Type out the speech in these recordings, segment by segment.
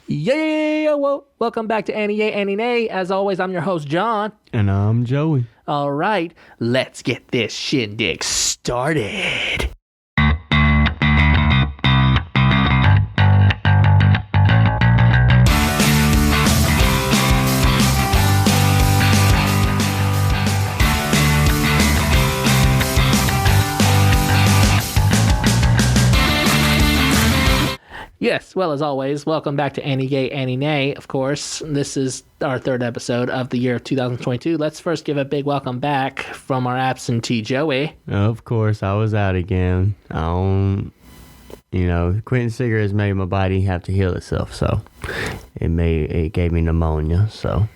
Yeah, welcome back to AniYayAniNay. As always, I'm your host, John. And I'm Joey. All right, let's get this shindig started. Yes, well, as always, welcome back to AniYayAniNay. Of course, this is our third episode of the year of 2022. Let's first give a big welcome back from our absentee Joey. Of course, I was out again. Quitting cigarettes made my body have to heal itself, so it gave me pneumonia. So,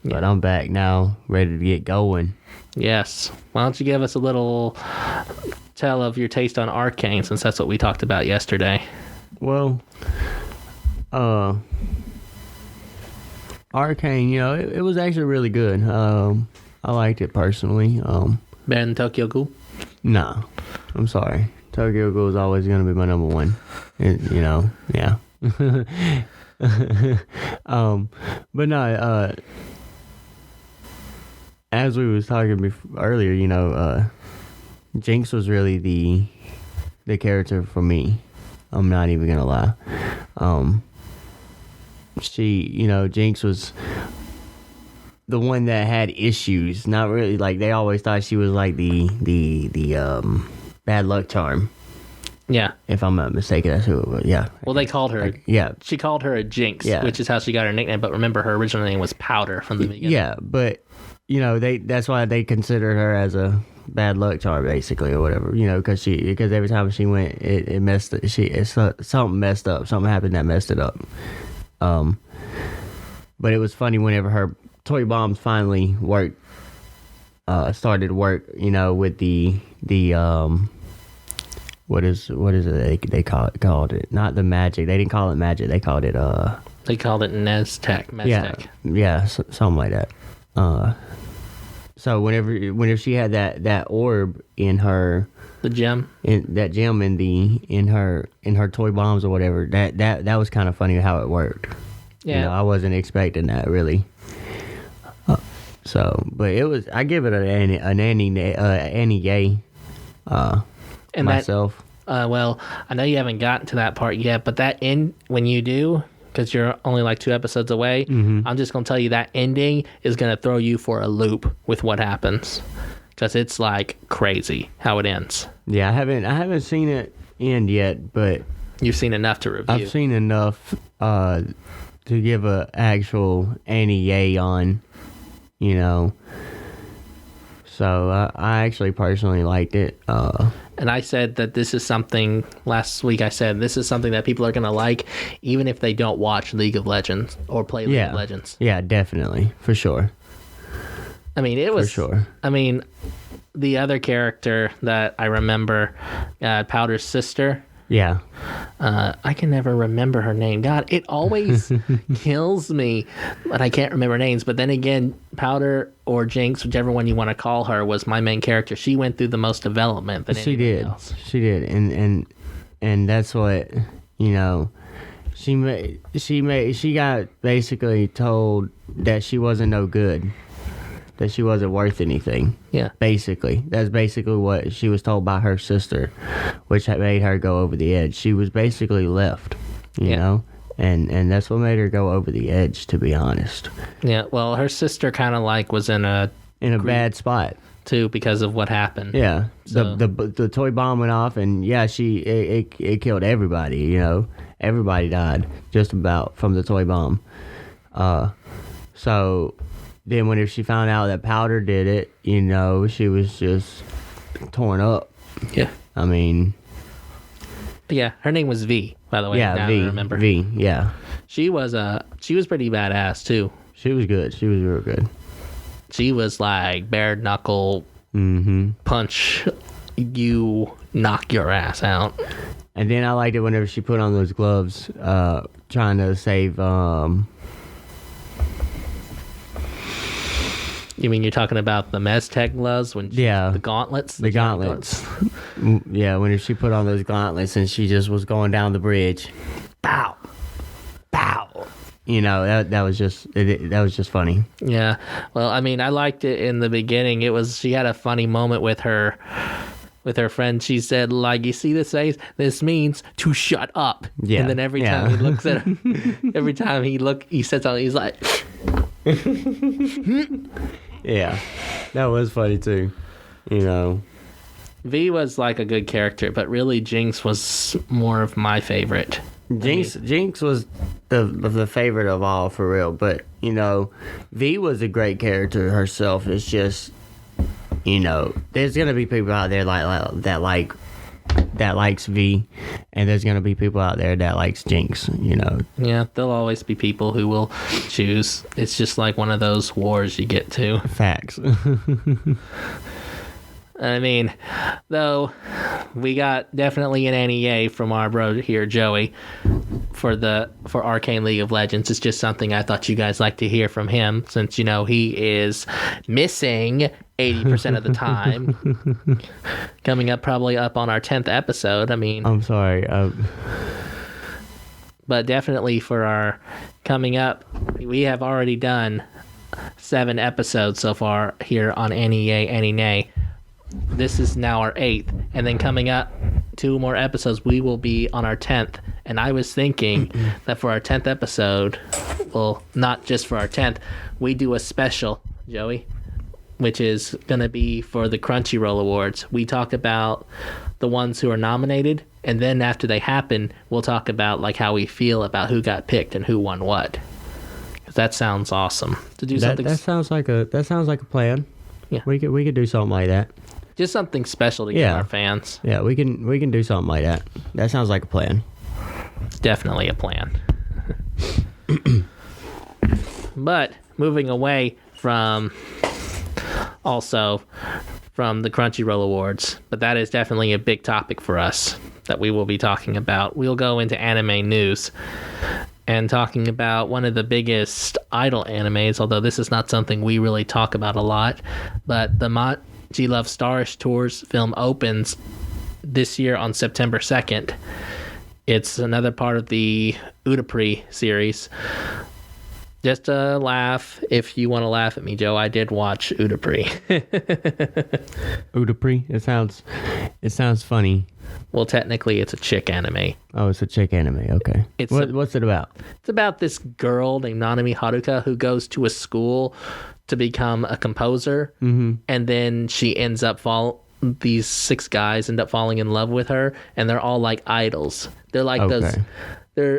but I'm back now, ready to get going. Yes. Why don't you give us a little tell of your taste on Arcane, since that's what we talked about yesterday. Well, Arcane, it was actually really good. I liked it personally. Better than Tokyo Ghoul? No, I'm sorry. Tokyo Ghoul is always going to be my number one. Yeah. But no, as we was talking earlier, Jinx was really the character for me. I'm not even gonna lie. Jinx was the one that had issues. Not really, like they always thought she was like the bad luck charm. Yeah. If I'm not mistaken, that's who it was. Yeah. Well, they called her. Yeah. She called her a Jinx, yeah. Which is how she got her nickname. But remember, her original name was Powder from the beginning. Yeah, but that's why they considered her as a bad luck charm, basically, or whatever, because every time she went, it messed something messed up, something happened that messed it up. But it was funny whenever her toy bombs finally started work, with the what is it they called it, not the magic, they didn't call it magic, they called it Meztec. Yeah, something like that. So whenever she had that orb in her, the gem, in her toy bombs or whatever, that was kind of funny how it worked. Yeah, I wasn't expecting that really. But it was. I give it an AniYay. And myself. Well, I know you haven't gotten to that part yet, but that end when you do. Because you're only like 2 episodes away, I'm just going to tell you that ending is going to throw you for a loop with what happens. Because it's like crazy how it ends. Yeah, I haven't seen it end yet, but you've seen enough to review. I've seen enough to give a actual AniYay on, So I actually personally liked it. And I said that this is something, last week I said, this is something that people are going to like, even if they don't watch League of Legends or play League of Legends. Yeah, definitely. For sure. I mean, it was... For sure. I mean, the other character that I remember, Powder's sister... Yeah. I can never remember her name. God, it always kills me that I can't remember names. But then again, Powder or Jinx, whichever one you want to call her, was my main character. She went through the most development than anybody else. She did. And that's what, she got basically told that she wasn't no good. That she wasn't worth anything. Yeah. Basically. That's basically what she was told by her sister, which made her go over the edge. She was basically left, you know? And that's what made her go over the edge, to be honest. Yeah, well, her sister kind of like was in a bad spot. Too, because of what happened. Yeah. So. The toy bomb went off, and it killed everybody, Everybody died, just about, from the toy bomb. So... Then when she found out that Powder did it, she was just torn up. Yeah. I mean... Yeah, her name was V, by the way. Yeah, V. I remember. V, yeah. She was pretty badass, too. She was good. She was real good. She was like bare knuckle punch, you knock your ass out. And then I liked it whenever she put on those gloves, trying to save... You mean you're talking about the Meztec gloves? The gauntlets? The gauntlets. Yeah, when she put on those gauntlets and she just was going down the bridge. Pow! Pow! that was just funny. Yeah. Well, I mean, I liked it in the beginning. She had a funny moment with her friend. She said, like, you see this face? This means to shut up. Yeah. And then every time he looks at her, every time he said something, he's like, yeah, that was funny too. V was like a good character, but really Jinx was more of my favorite. Jinx was the favorite of all, for real. But V was a great character herself. It's just there's gonna be people out there that likes V, and there's gonna be people out there that likes Jinx. Yeah, there'll always be people who will choose. It's just like one of those wars you get to. Facts. I mean, though, we got definitely an AniYay from our bro here, Joey, for Arcane League of Legends. It's just something I thought you guys like to hear from him, since he is missing 80% of the time. Coming up probably up on our 10th episode. I mean, I'm sorry. But definitely for our coming up, we have already done 7 episodes so far here on AniYayAniNay. This is now our 8th, and then coming up 2 more episodes, we will be on our 10th. And I was thinking that for our 10th episode, well, not just for our 10th, we do a special, Joey, which is going to be for the Crunchyroll Awards. We talk about the ones who are nominated, and then after they happen, we'll talk about like how we feel about who got picked and who won what. 'Cause that sounds awesome to do something. That sounds like a plan. Yeah, we could do something like that. Just something special to give our fans. Yeah, we can do something like that. That sounds like a plan. Definitely a plan. But moving away from the Crunchyroll Awards, but that is definitely a big topic for us that we will be talking about. We'll go into anime news and talking about one of the biggest idol animes, although this is not something we really talk about a lot, but the She Loves Stars Tours film opens this year on September 2nd. It's another part of the Utapri series. Just a laugh, if you want to laugh at me, Joe, I did watch Utapri. Utapri? It sounds funny. Well, technically, it's a chick anime. Oh, it's a chick anime. Okay. What's it about? It's about this girl named Nanami Haruka who goes to a school to become a composer, and then she ends up these 6 guys end up falling in love with her, and they're all like idols. They're like those.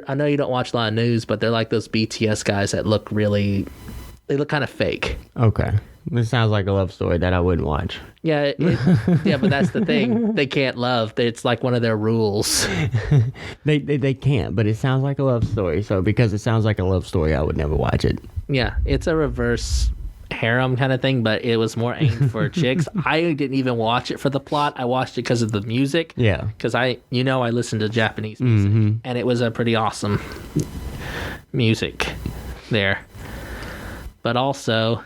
I know you don't watch a lot of news, but they're like those BTS guys that look kind of fake. Okay. This sounds like a love story that I wouldn't watch. Yeah, yeah, but that's the thing. They can't love. It's like one of their rules. They can't, but it sounds like a love story. So because it sounds like a love story, I would never watch it. Yeah, it's a reverse harem kind of thing, but it was more aimed for chicks. I didn't even watch it for the plot. I watched it because of the music. Yeah. Because I listen to Japanese music, and it was a pretty awesome music there. But also,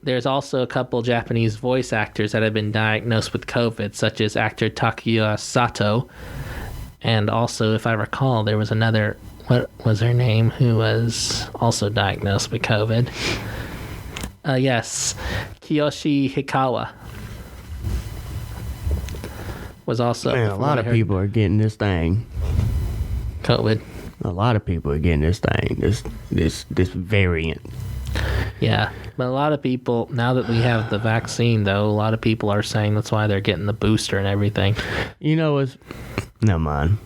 there's also a couple Japanese voice actors that have been diagnosed with COVID, such as actor Takuya Sato, and also, if I recall, there was another, what was her name, who was also diagnosed with COVID. Yes, Kiyoshi Hikawa was also. Man, a lot of people are getting this thing. COVID. A lot of people are getting this thing, this variant. Yeah, but a lot of people, now that we have the vaccine, though, a lot of people are saying that's why they're getting the booster and everything. Never mind.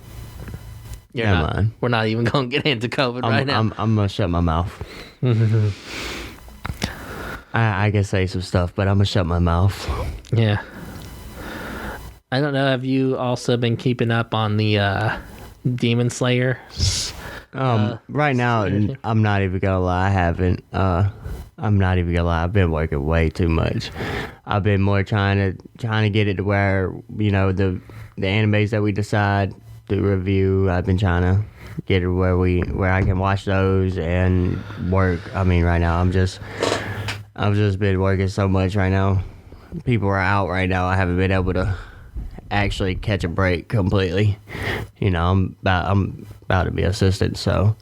We're not even going to get into COVID right now. I'm going to shut my mouth. I can say some stuff, but I'm going to shut my mouth. Yeah. I don't know, have you also been keeping up on the Demon Slayer? Right now, I'm not even gonna lie, I haven't. I'm not even gonna lie, I've been working way too much. I've been more trying to get it to where, the animes that we decide to review, I've been trying to get it where I can watch those and work. I mean, right now I've just been working so much right now. People are out right now. I haven't been able to actually catch a break completely. I'm about to be assistant, so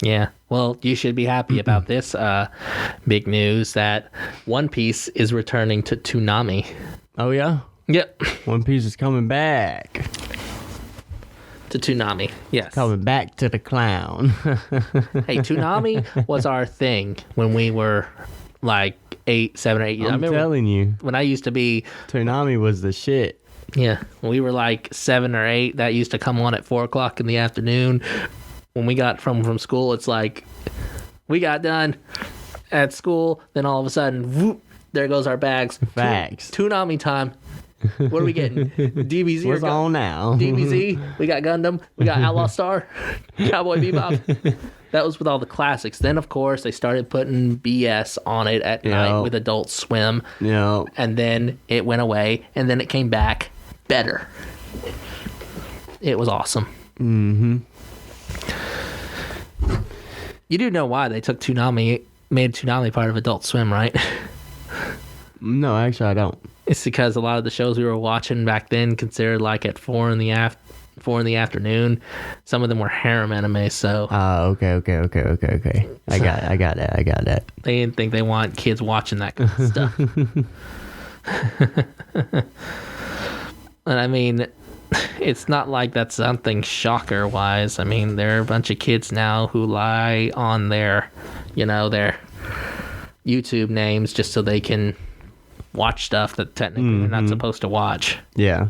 Yeah. Well, you should be happy about this big news that One Piece is returning to Toonami. Oh, yeah? Yep. One Piece is coming back. To Toonami, yes. Coming back to the clown. Hey, Toonami was our thing when we were like 7 or 8 years. I'm telling you. When I used to be... Toonami was the shit. Yeah. When we were like 7 or 8, that used to come on at 4 o'clock in the afternoon. When we got from school, it's like we got done at school, then all of a sudden, whoop, there goes our bags. Facts. Toonami time. What are we getting? DBZ. What's on now? DBZ. We got Gundam. We got Outlaw Star. Cowboy Bebop. That was with all the classics. Then, of course, they started putting BS on it at night with Adult Swim. Yeah. And then it went away, and then it came back better. It was awesome. Mm-hmm. You do know why they took made Toonami part of Adult Swim, right? No, actually, I don't. It's because a lot of the shows we were watching back then, considered like at 4 in the afternoon, some of them were harem anime. So. Okay. I got that. They didn't think they want kids watching that kind of stuff. And I mean, it's not like that's something shocker wise. I mean, there are a bunch of kids now who lie on their YouTube names just so they can watch stuff that technically they're not supposed to watch. Yeah.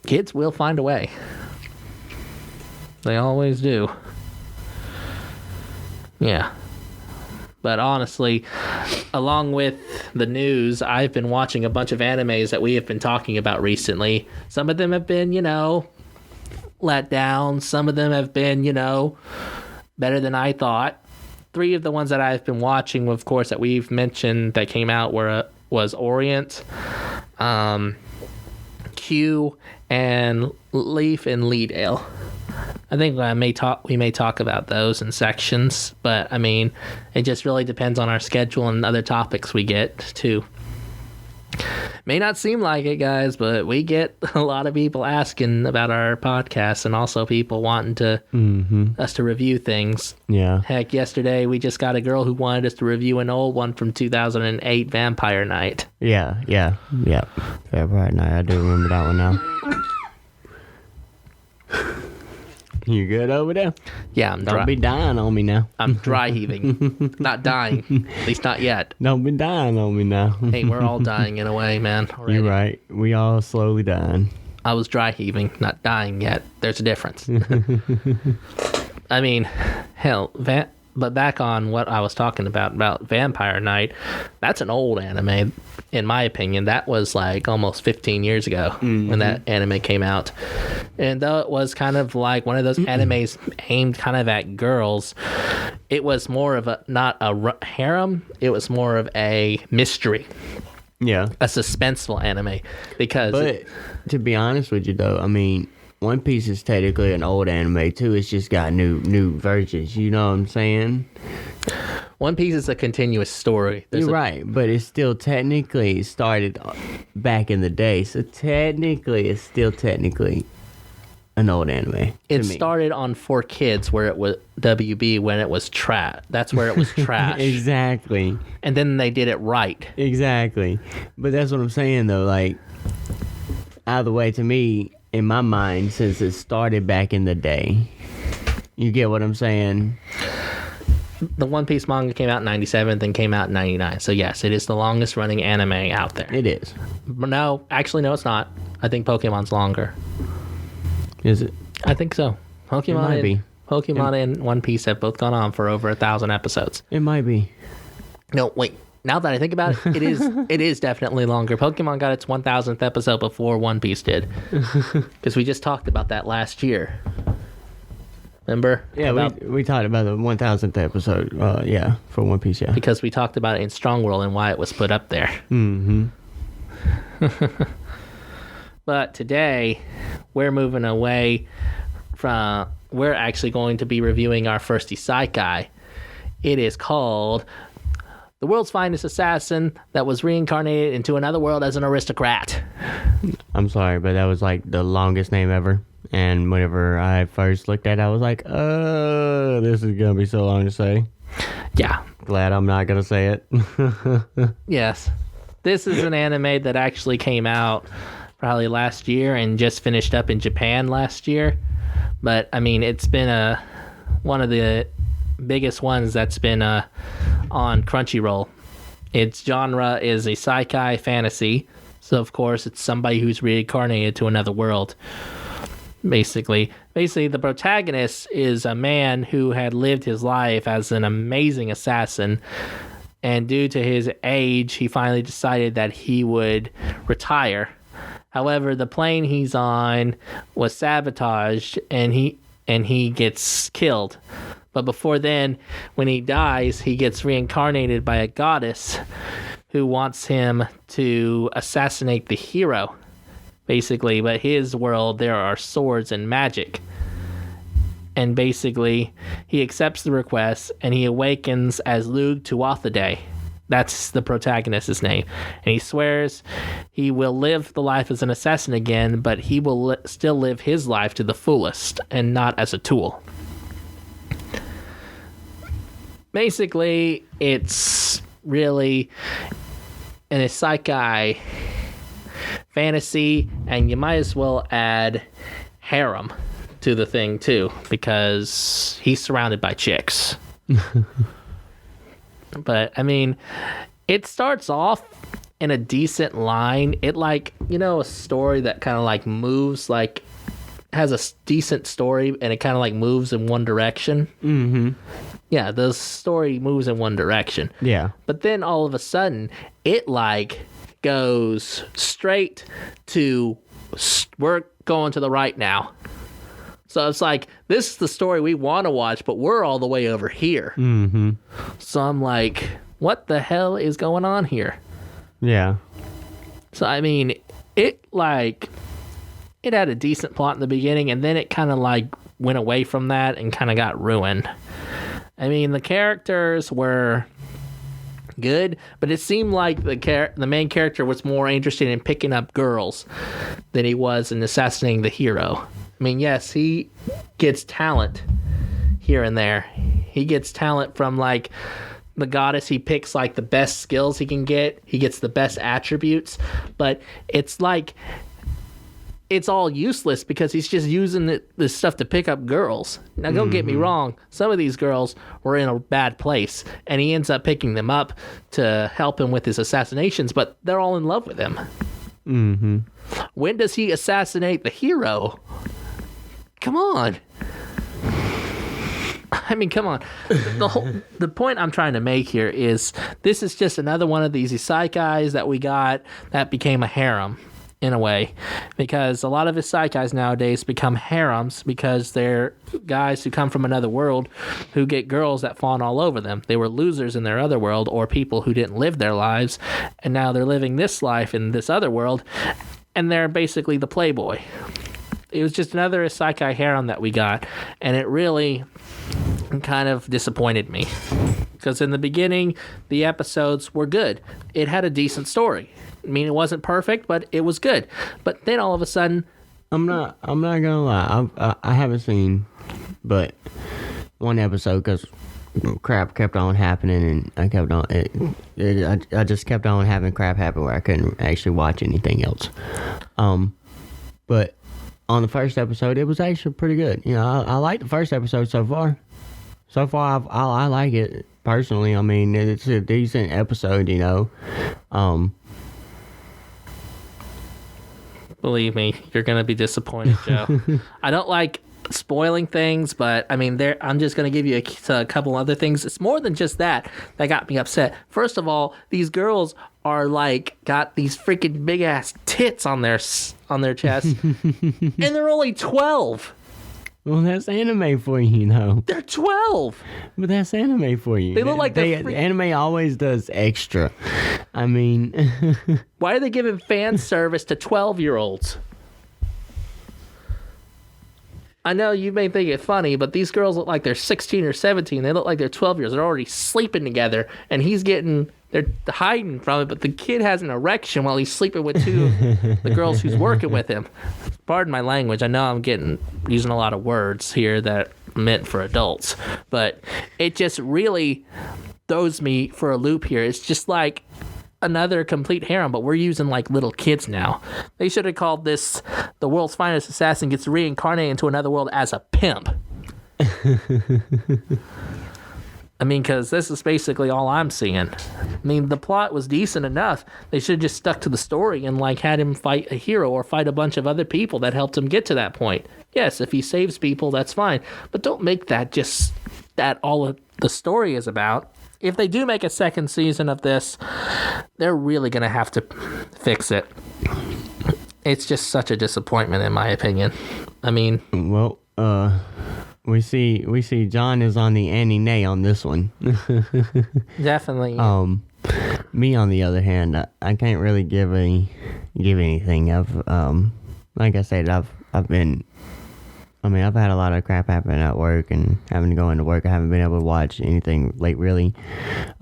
Kids will find a way. They always do. Yeah. But honestly, along with the news, I've been watching a bunch of animes that we have been talking about recently. Some of them have been, let down. Some of them have been, better than I thought. 3 of the ones that I've been watching, of course, that we've mentioned that came out was Orient, Q, and Leaf and Leadale. I think we may talk about those in sections, but I mean, it just really depends on our schedule and other topics we get too. May not seem like it, guys, but we get a lot of people asking about our podcast and also people wanting us to review things. Yeah. Heck, yesterday we just got a girl who wanted us to review an old one from 2008, Vampire Night. Yeah. Vampire Night. I do remember that one now. You good over there? Yeah, I'm dry. Don't be dying on me now. I'm dry heaving. Not dying. At least not yet. Don't be dying on me now. Hey, we're all dying in a way, man. Already. You're right. We all slowly dying. I was dry heaving, not dying yet. There's a difference. I mean, hell, but back on what I was talking about Vampire Night, that's an old anime, in my opinion. That was like almost 15 years ago when that anime came out. And though it was kind of like one of those animes aimed kind of at girls, it was more of not a harem, it was more of a mystery. Yeah. A suspenseful anime. But to be honest with you, though, I mean, One Piece is technically an old anime too. It's just got new versions. You know what I'm saying? One Piece is a continuous story. You're right, but it's still technically started back in the day. So technically, it's still technically an old anime. It started on 4Kids where it was WB when it was trash. That's where it was trash. Exactly. And then they did it right. Exactly. But that's what I'm saying though. Like, either way, to me, in my mind, since it started back in the day, you get what I'm saying? The One Piece manga came out in 97, then came out in 99. So yes, it is the longest running anime out there. It is. No, actually, no, it's not. I think Pokemon's longer. Is it? I think so. Pokemon and One Piece have both gone on for over 1,000 episodes. It might be. No, wait. Now that I think about it, it is definitely longer. Pokemon got its 1,000th episode before One Piece did. Because we just talked about that last year. Remember? Yeah, we talked about the 1,000th episode. Yeah, for One Piece, yeah. Because we talked about it in Strong World and why it was put up there. Mm-hmm. But today, we're moving away from... We're actually going to be reviewing our first Isekai. It is called... The World's Finest Assassin that was reincarnated into another world as an aristocrat. I'm sorry, but that was like the longest name ever. And whenever I first looked at it, I was like, this is going to be so long to say. Yeah. Glad I'm not going to say it. Yes. This is an anime that actually came out probably last year and just finished up in Japan last year. But, I mean, it's been one of the biggest ones that's been on Crunchyroll. Its genre is a isekai fantasy. So, of course, it's somebody who's reincarnated to another world. Basically, the protagonist is a man who had lived his life as an amazing assassin, and due to his age, he finally decided that he would retire. However, the plane he's on was sabotaged, and he gets killed. But before then, when he dies, he gets reincarnated by a goddess who wants him to assassinate the hero. Basically, but his world, there are swords and magic. And basically, he accepts the request, and he awakens as Lugh Tuatha. That's the protagonist's name. And he swears he will live the life as an assassin again, but he will still live his life to the fullest, and not as a tool. Basically, it's really an isekai fantasy, and you might as well add harem to the thing too, because he's surrounded by chicks. But I mean, it starts off in a decent line. It a story that kind of moves, has a decent story, and it kind of moves in one direction. Mm-hmm. Yeah, the story moves in one direction. Yeah. But then all of a sudden, it goes straight to, we're going to the right now. So it's this is the story we want to watch, but we're all the way over here. Mm-hmm. So I'm like, what the hell is going on here? Yeah. So I mean, it had a decent plot in the beginning, and then it kind of went away from that and kind of got ruined. I mean, the characters were good, but it seemed like the main character was more interested in picking up girls than he was in assassinating the hero. I mean, yes, he gets talent here and there. He gets talent from the goddess. He picks the best skills he can get. He gets the best attributes, but it's it's all useless because he's just using this stuff to pick up girls. Now, don't get me wrong. Some of these girls were in a bad place, and he ends up picking them up to help him with his assassinations, but they're all in love with him. Mm-hmm. When does he assassinate the hero? Come on. I mean, come on. The point I'm trying to make here is this is just another one of these isekais that we got that became a harem. In a way, because a lot of isekais nowadays become harems because they're guys who come from another world who get girls that fawn all over them. They were losers in their other world, or people who didn't live their lives, and now they're living this life in this other world, and they're basically the playboy. It was just another isekai harem that we got, and it really kind of disappointed me. Because in the beginning, the episodes were good. It had a decent story. I mean, it wasn't perfect, but it was good. But then all of a sudden, I'm not gonna lie. I haven't seen, but one episode because crap kept on happening, and I just kept on having crap happen where I couldn't actually watch anything else. But on the first episode, it was actually pretty good. You know, I like the first episode so far. So far, I like it personally. I mean, it's a decent episode. You know. Believe me, you're going to be disappointed, Joe. I don't like spoiling things, but I mean, I'm just going to give you a couple other things. It's more than just that got me upset. First of all, these girls are got these freaking big ass tits on their chest, and they're only 12. Well, that's anime for you, you know. They're 12. But that's anime for you. They look like anime always does extra. I mean... Why are they giving fan service to 12-year-olds? I know you may think it funny, but these girls look like they're 16 or 17. They look like they're 12 years. They're already sleeping together, and they're hiding from it, but the kid has an erection while he's sleeping with two of the girls who's working with him. Pardon my language. I know I'm using a lot of words here that are meant for adults, but it just really throws me for a loop here. It's just like another complete harem, but we're using like little kids now. They should have called this The World's Finest Assassin Gets Reincarnated into Another World as a Pimp. I mean, because this is basically all I'm seeing. I mean, the plot was decent enough. They should have just stuck to the story and like had him fight a hero or fight a bunch of other people that helped him get to that point. Yes, if he saves people, that's fine. But don't make that just that all of the story is about. If they do make a second season of this, they're really going to have to fix it. It's just such a disappointment, in my opinion. I mean... Well, we see John is on the AniYayAniNay on this one. Definitely. Me, on the other hand, I can't really give anything. Like I said, I've had a lot of crap happen at work and having to go into work. I haven't been able to watch anything late, really.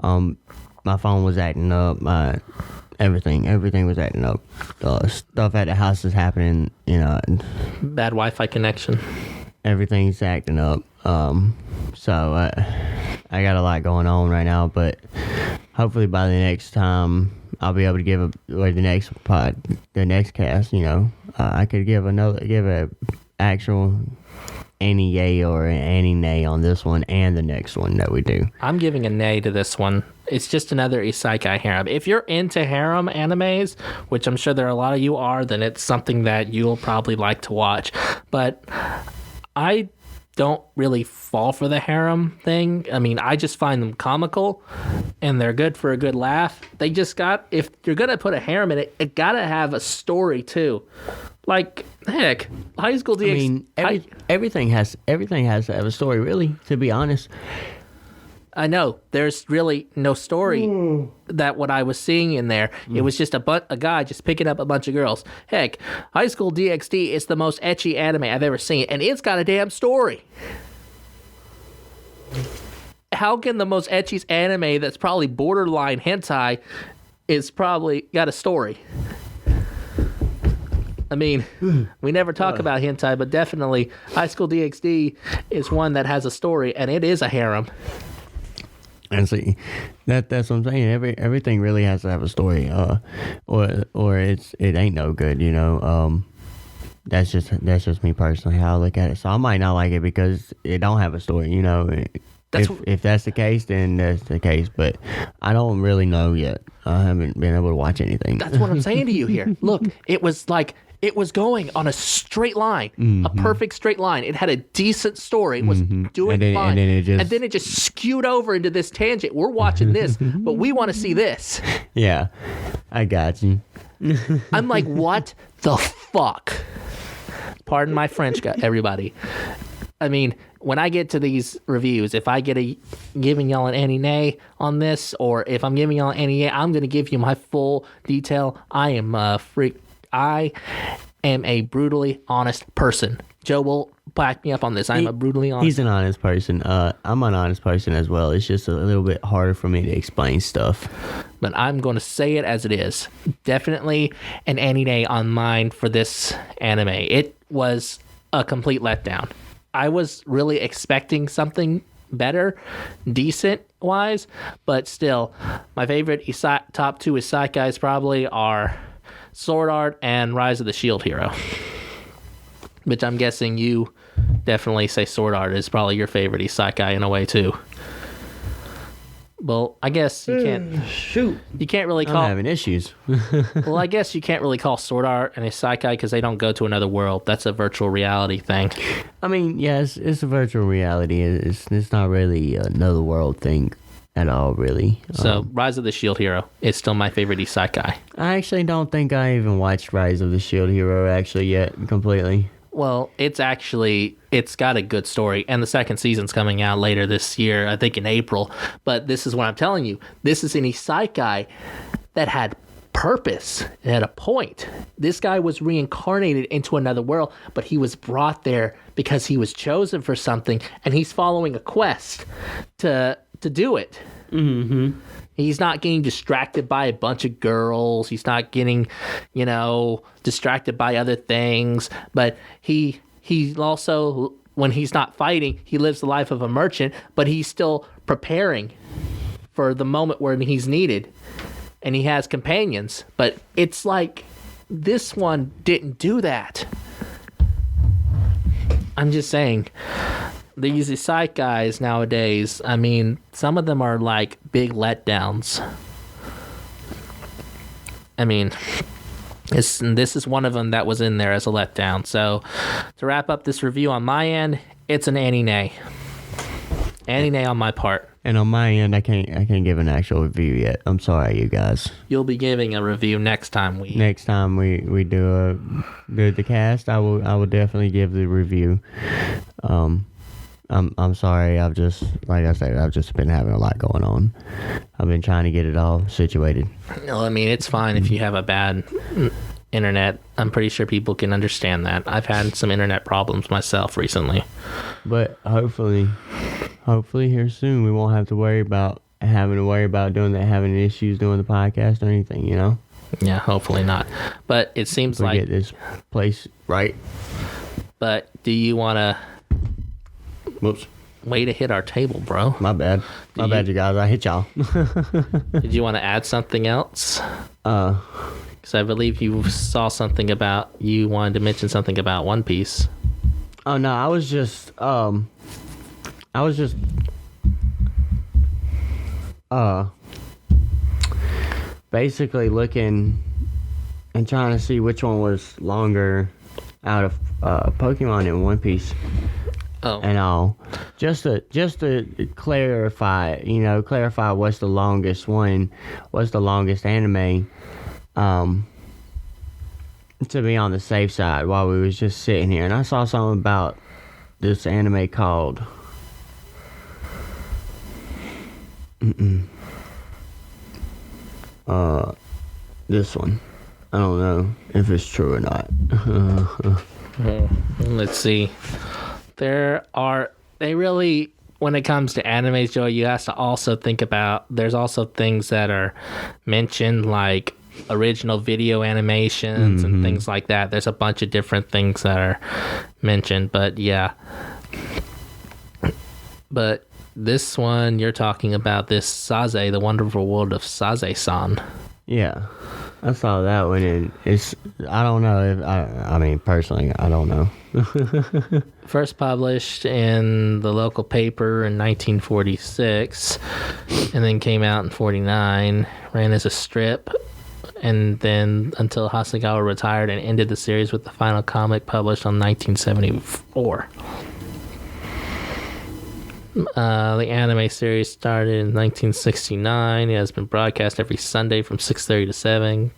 My phone was acting up. Everything was acting up. Stuff at the house is happening, Bad Wi-Fi connection. Everything's acting up. So I got a lot going on right now, but hopefully by the next time I'll be able to give the next cast, I could give a actual AniYay or an AniNay on this one and the next one that we do. I'm giving a nay to this one. It's just another isekai harem. If you're into harem animes, which I'm sure there are a lot of you are, then it's something that you'll probably like to watch. But I don't really fall for the harem thing. I mean, I just find them comical and they're good for a good laugh. If you're going to put a harem in it, it got to have a story too. Like, heck, High School DxD. I mean, everything has to have a story, really, to be honest. I know. There's really no story that what I was seeing in there. It was just a guy just picking up a bunch of girls. Heck, High School DxD is the most ecchi anime I've ever seen, and it's got a damn story. How can the most ecchi anime that's probably borderline hentai is probably got a story? I mean, we never talk about hentai, but definitely High School DxD is one that has a story, and it is a harem. And see, that's what I'm saying. Everything really has to have a story, or it ain't no good, That's just me personally how I look at it. So I might not like it because it don't have a story, If that's the case, then that's the case. But I don't really know yet. I haven't been able to watch anything. That's what I'm saying to you here. Look, it was going on a straight line, a perfect straight line. It had a decent story. It was doing fine. And then it just skewed over into this tangent. We're watching this, but we want to see this. Yeah, I got you. I'm like, what the fuck? Pardon my French, everybody. I mean, when I get to these reviews, if I get giving y'all an AniNay on this, or if I'm giving y'all an AniYay, I'm going to give you my full detail. I am a brutally honest person. Joe will back me up on this. I'm a brutally honest. He's an honest person. I'm an honest person as well. It's just a little bit harder for me to explain stuff. But I'm going to say it as it is. Definitely an AniNay on mine for this anime. It was a complete letdown. I was really expecting something better, decent-wise, but still, my favorite top two isekais probably are Sword Art and Rise of the Shield Hero, which I'm guessing you definitely say Sword Art is probably your favorite isekai in a way, too. Well, I guess you can't... Shoot. You can't really call... I'm having issues. Well, I guess you can't really call Sword Art an isekai because they don't go to another world. That's a virtual reality thing. I mean, yes, it's a virtual reality. It's not really another world thing at all, really. So, Rise of the Shield Hero is still my favorite isekai. I actually don't think I even watched Rise of the Shield Hero actually yet, completely. Well, it's got a good story, and the second season's coming out later this year, I think in April. But this is what I'm telling you. This is an isekai that had purpose. It had a point. This guy was reincarnated into another world, but he was brought there because he was chosen for something, and he's following a quest to do it. Mm-hmm. He's not getting distracted by a bunch of girls. He's not getting, distracted by other things. But he also, when he's not fighting, he lives the life of a merchant, but he's still preparing for the moment where he's needed. And he has companions. But it's like this one didn't do that. I'm just saying. These psych guys nowadays, I mean, some of them are like big letdowns. I mean, this is one of them that was in there as a letdown. So, to wrap up this review on my end, it's an AniYayAniNay. AniYayAniNay on my part. And on my end, I can't give an actual review yet. I'm sorry, you guys. You'll be giving a review next time we do the cast. I will definitely give the review. I'm sorry. I've just been having a lot going on. I've been trying to get it all situated. No, I mean, it's fine if you have a bad internet. I'm pretty sure people can understand that. I've had some internet problems myself recently. But hopefully here soon we won't have to worry about having issues doing the podcast or anything, Yeah, hopefully not. But it seems like get this place right. But do you want to... Whoops. Way to hit our table, bro. My bad. My bad, you guys. I hit y'all. Did you want to add something else? Because I believe you saw something about... You wanted to mention something about One Piece. Oh, no. I was just basically looking and trying to see which one was longer out of Pokemon in One Piece. Oh. And all, just to clarify, what's the longest anime, to be on the safe side while we was just sitting here. And I saw something about this anime called this one. I don't know if it's true or not. Let's see. When it comes to animes, Joe, you have to also think about, there's also things that are mentioned, like original video animations and things like that. There's a bunch of different things that are mentioned, but yeah. But this one, you're talking about this Saze, The Wonderful World of Saze-san. Yeah. I saw that one, and I don't know if, I mean, personally, I don't know. First published in the local paper in 1946, and then came out in 49, ran as a strip, and then until Hasegawa retired and ended the series with the final comic published on 1974. The anime series started in 1969. It has been broadcast every Sunday from 6:30 to 7.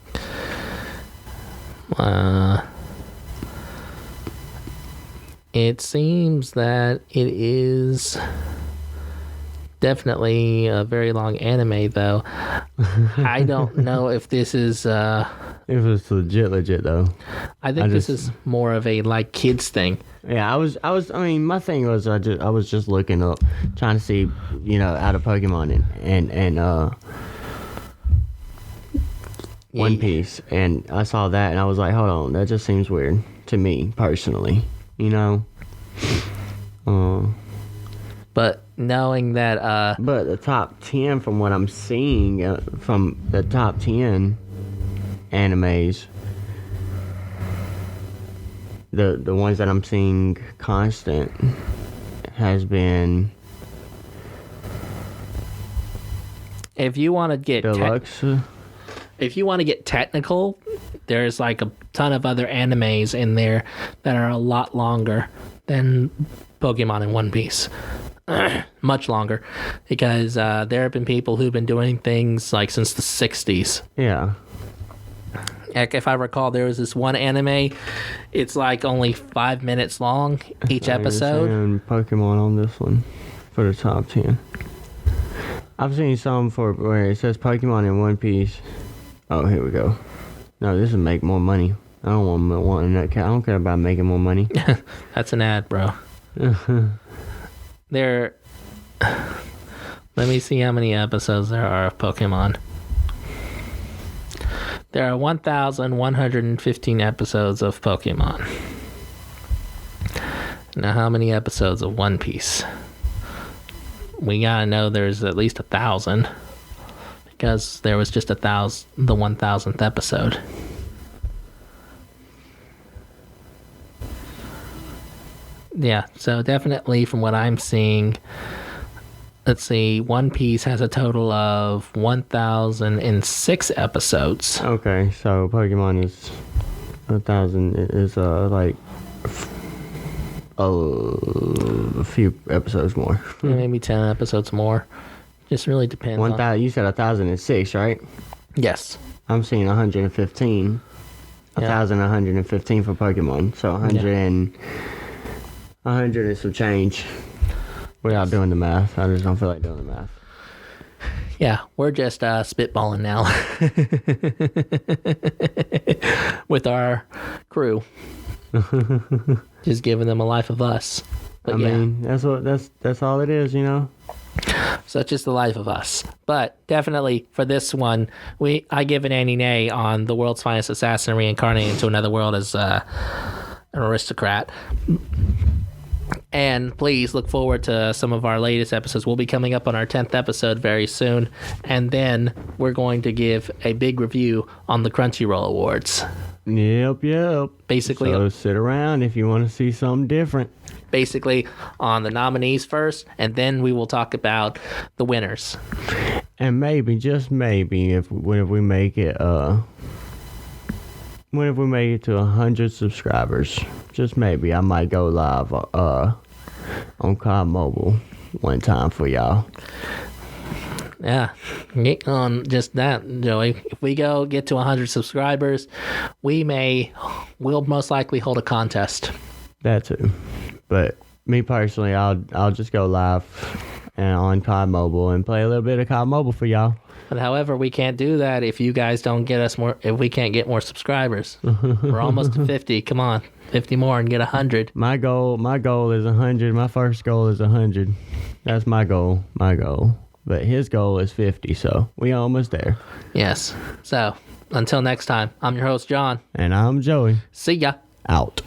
It seems that it is definitely a very long anime, though. I don't know if this is... if it's legit, though. I think this is more of a, kids thing. Yeah, I mean, my thing was, I was just looking up, trying to see, out of Pokemon and One Piece, and I saw that, and I was like, hold on, that just seems weird to me, personally, But knowing that... But the top 10, from what I'm seeing, from the top 10 animes, the ones that I'm seeing constant has been... If you want to get... Deluxe. If you want to get technical, there's a ton of other animes in there that are a lot longer than Pokemon and One Piece. Much longer. Because there have been people who've been doing things since the 60s. Yeah. If I recall, there was this one anime. It's only 5 minutes long each episode. And Pokemon on this one for the top 10. I've seen some where it says Pokemon and One Piece Oh, here we go. No, this will make more money. I don't want that. I don't care about making more money. That's an ad, bro. There. Let me see how many episodes there are of Pokemon. There are 1,115 episodes of Pokemon. Now, how many episodes of One Piece? We gotta know there's at least 1,000. Because there was just the 1,000th episode. Yeah, so definitely from what I'm seeing, let's see, One Piece has a total of 1,006 episodes. Okay, so Pokemon is 1,000 is like a few episodes more. Maybe 10 episodes more. Just really depends. 1,000. You said 1,006, right? Yes. I'm seeing 115. 1,115 for Pokemon. So 100 and some change. Without doing the math. I just don't feel like doing the math. Yeah, we're just spitballing now with our crew. Just giving them a life of us. But I mean, that's all it is, you know. Such is the life of us. But definitely for this one, I give an AniYayAniNay on the world's finest assassin reincarnated into another world as an aristocrat. And please look forward to some of our latest episodes. We'll be coming up on our 10th episode very soon. And then we're going to give a big review on the Crunchyroll Awards. Yep. Basically, so sit around if you want to see something different. Basically on the nominees first, and then we will talk about the winners. And maybe, just maybe, if we make it to 100 subscribers, just maybe I might go live on COD Mobile one time for y'all. Yeah, get on just that, Joey. If we get to 100 subscribers, we'll most likely hold a contest. That too. But me personally, I'll just go live and on COD Mobile and play a little bit of COD Mobile for y'all. But however, we can't do that if you guys don't get us more. If we can't get more subscribers, we're almost to 50. Come on, 50 more and get 100. My goal is 100. My first goal is 100. That's my goal. But his goal is 50. So we almost there. Yes. So until next time, I'm your host John, and I'm Joey. See ya. Out.